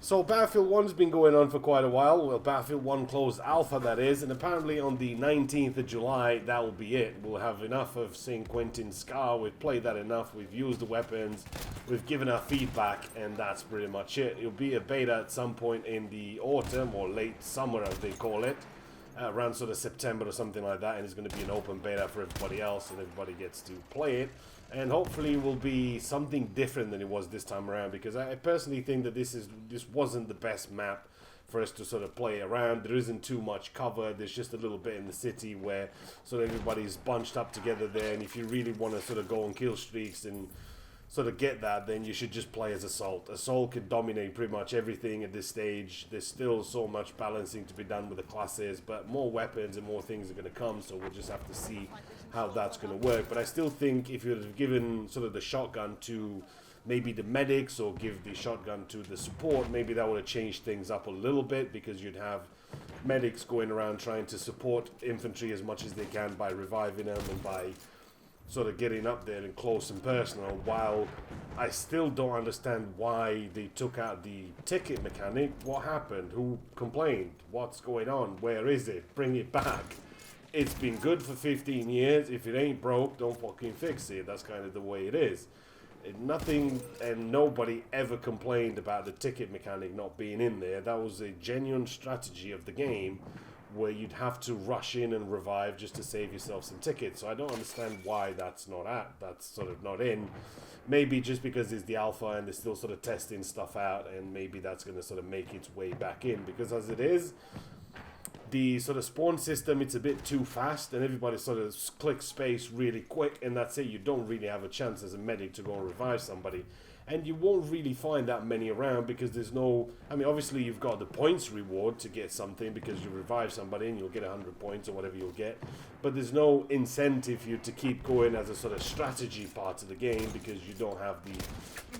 So Battlefield 1's been going on for quite a while. Well, Battlefield 1 closed alpha, that is, and apparently on the 19th of July, that will be it. We'll have enough of St. Quentin Scar. We've played that enough. We've used the weapons. We've given our feedback, and that's pretty much it. It'll be a beta at some point in the autumn, or late summer, as they call it, around sort of September or something like that, and it's going to be an open beta for everybody else, and everybody gets to play it. And hopefully it will be something different than it was this time around, because I personally think that this wasn't the best map for us to sort of play around. There isn't too much cover. There's just a little bit in the city where sort of everybody's bunched up together there, and if you really want to sort of go on kill streaks and sort of get that, then you should just play as Assault. Assault can dominate pretty much everything at this stage. There's still so much balancing to be done with the classes, but more weapons and more things are going to come, so we'll just have to see how that's going to work. But I still think if you'd have given sort of the shotgun to maybe the medics, or give the shotgun to the support, maybe that would have changed things up a little bit, because you'd have medics going around trying to support infantry as much as they can by reviving them and by sort of getting up there and close and personal. While I still don't understand why they took out the ticket mechanic. What happened? Who complained? What's going on? Where is it? Bring it back. It's been good for 15 years. If it ain't broke, don't fucking fix it. That's kind of the way it is. Nothing and nobody ever complained about the ticket mechanic not being in there. That was a genuine strategy of the game, where you'd have to rush in and revive just to save yourself some tickets. So I don't understand why that's sort of not in. Maybe just because it's the alpha and they're still sort of testing stuff out, and maybe that's going to sort of make its way back in, because as it is, the sort of spawn system, it's a bit too fast, and everybody sort of clicks space really quick, and that's it. You don't really have a chance as a medic to go and revive somebody. And you won't really find that many around, because there's no... I mean, obviously you've got the points reward to get something, because you revive somebody and you'll get 100 points or whatever you'll get. But there's no incentive for you to keep going as a sort of strategy part of the game, because you don't have the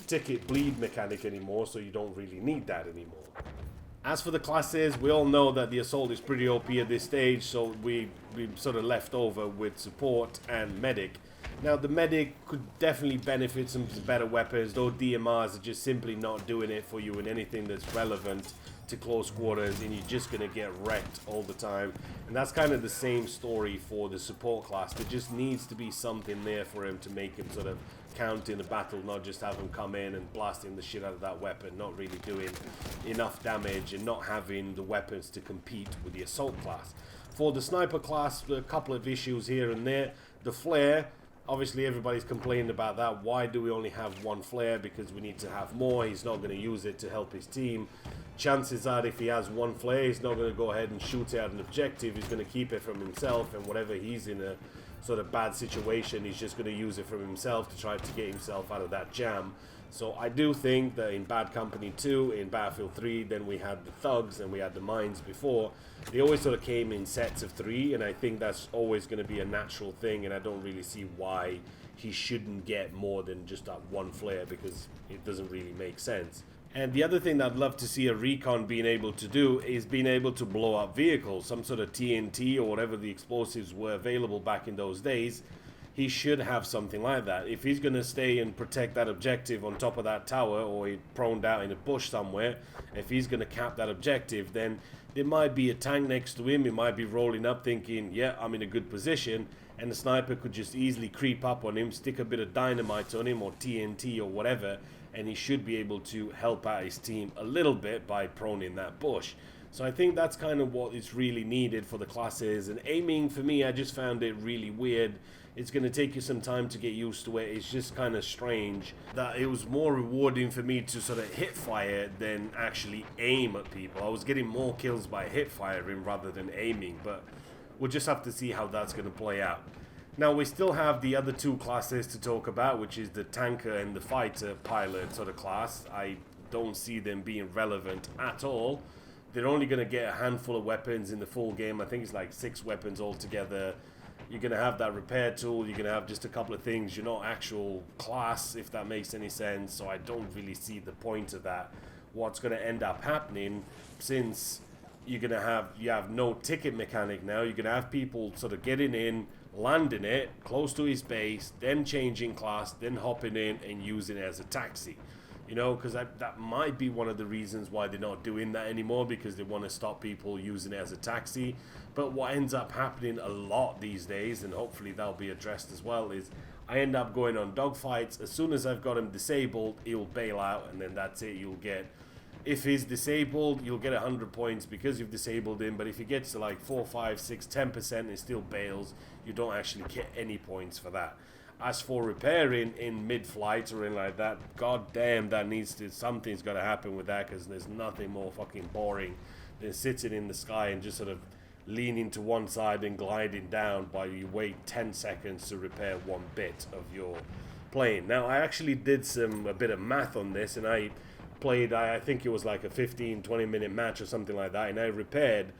ticket bleed mechanic anymore, so you don't really need that anymore. As for the classes, we all know that the Assault is pretty OP at this stage, so we sort of left over with Support and Medic. Now, the Medic could definitely benefit some better weapons, though DMRs are just simply not doing it for you in anything that's relevant to close quarters, and you're just going to get wrecked all the time. And that's kind of the same story for the Support class. There just needs to be something there for him to make him sort of count in the battle, not just have him come in and blasting the shit out of that weapon, not really doing enough damage, and not having the weapons to compete with the Assault class. For the Sniper class, a couple of issues here and there. The Flare, obviously everybody's complaining about that. Why do we only have one flare? Because we need to have more. He's not going to use it to help his team. Chances are, if he has one flare, he's not going to go ahead and shoot out an objective. He's going to keep it from himself, and whatever he's in a sort of bad situation, he's just going to use it from himself to try to get himself out of that jam. So I do think that in Bad Company 2, in Battlefield 3, then we had the thugs and we had the mines before. They always sort of came in sets of 3, and I think that's always going to be a natural thing, and I don't really see why he shouldn't get more than just that one flare, because it doesn't really make sense. And the other thing that I'd love to see a recon being able to do is being able to blow up vehicles, some sort of TNT or whatever the explosives were available back in those days. He should have something like that. If he's going to stay and protect that objective on top of that tower, or he proned out in a bush somewhere, if he's going to cap that objective, then there might be a tank next to him. He might be rolling up thinking, yeah, I'm in a good position, and the sniper could just easily creep up on him, stick a bit of dynamite on him or TNT or whatever, and he should be able to help out his team a little bit by proning that bush. So I think that's kind of what is really needed for the classes. And aiming, for me, I just found it really weird. It's going to take you some time to get used to it. It's just kind of strange that it was more rewarding for me to sort of hip fire than actually aim at people. I was getting more kills by hip firing rather than aiming, but we'll just have to see how that's going to play out. Now, we still have the other two classes to talk about, which is the tanker and the fighter pilot sort of class. I don't see them being relevant at all. They're only going to get a handful of weapons in the full game. I think it's like 6 weapons altogether. You're going to have that repair tool. You're going to have just a couple of things. You're not actual class, if that makes any sense. So I don't really see the point of that. What's going to end up happening, since you have no ticket mechanic now, you're going to have people sort of getting in, landing it close to his base, then changing class, then hopping in and using it as a taxi. You know, because that might be one of the reasons why they're not doing that anymore, because they want to stop people using it as a taxi. But what ends up happening a lot these days, and hopefully that'll be addressed as well, is I end up going on dogfights. As soon as I've got him disabled, he'll bail out, and then that's it. You'll get, if he's disabled, you'll get 100 points because you've disabled him. But if he gets to like 4, 5, 6, 10% and still bails, you don't actually get any points for that. As for repairing in mid-flight or anything like that, god damn, that needs to, something's got to happen with that, because there's nothing more fucking boring than sitting in the sky and just sort of leaning to one side and gliding down while you wait 10 seconds to repair one bit of your plane. Now, I actually did a bit of math on this, and I played, I think it was like a 15-20 minute match or something like that, and I repaired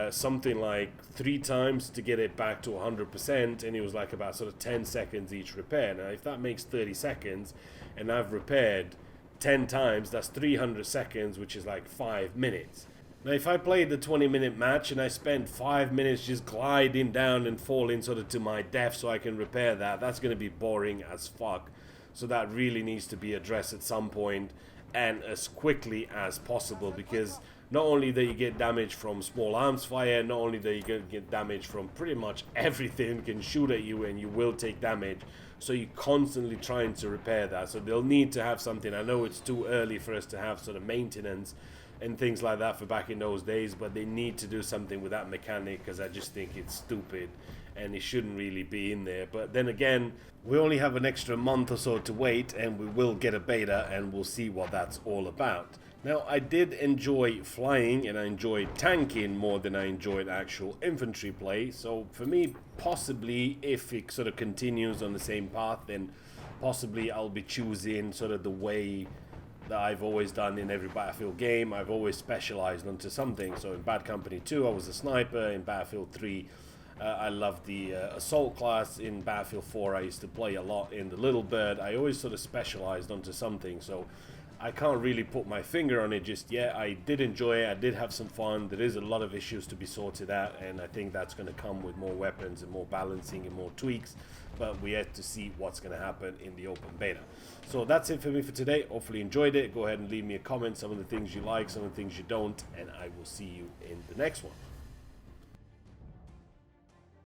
something like 3 times to get it back to 100%, and it was like about sort of 10 seconds each repair. Now if that makes 30 seconds and I've repaired 10 times, that's 300 seconds, which is like 5 minutes. Now if I played the 20-minute match and I spent 5 minutes just gliding down and falling sort of to my death so I can repair that, that's going to be boring as fuck. So that really needs to be addressed at some point, and as quickly as possible, because not only do you get damage from small arms fire, not only do you get damage from pretty much everything can shoot at you, and you will take damage, so you're constantly trying to repair that. So they'll need to have something. I know it's too early for us to have sort of maintenance and things like that for back in those days, but they need to do something with that mechanic, because I just think it's stupid and it shouldn't really be in there. But then again, we only have an extra month or so to wait, and we will get a beta, and we'll see what that's all about. Now, I did enjoy flying, and I enjoyed tanking more than I enjoyed actual infantry play. So for me, possibly, if it sort of continues on the same path, then possibly I'll be choosing sort of the way that I've always done in every Battlefield game. I've always specialized onto something. So in Bad Company 2, I was a sniper. In Battlefield 3, I loved the assault class. In Battlefield 4, I used to play a lot in the Little Bird. I always sort of specialized onto something. So I can't really put my finger on it just yet. I did enjoy it. I did have some fun. There is a lot of issues to be sorted out, and I think that's going to come with more weapons and more balancing and more tweaks. But we have to see what's going to happen in the open beta. So that's it for me for today. Hopefully you enjoyed it. Go ahead and leave me a comment, some of the things you like, some of the things you don't, and I will see you in the next one.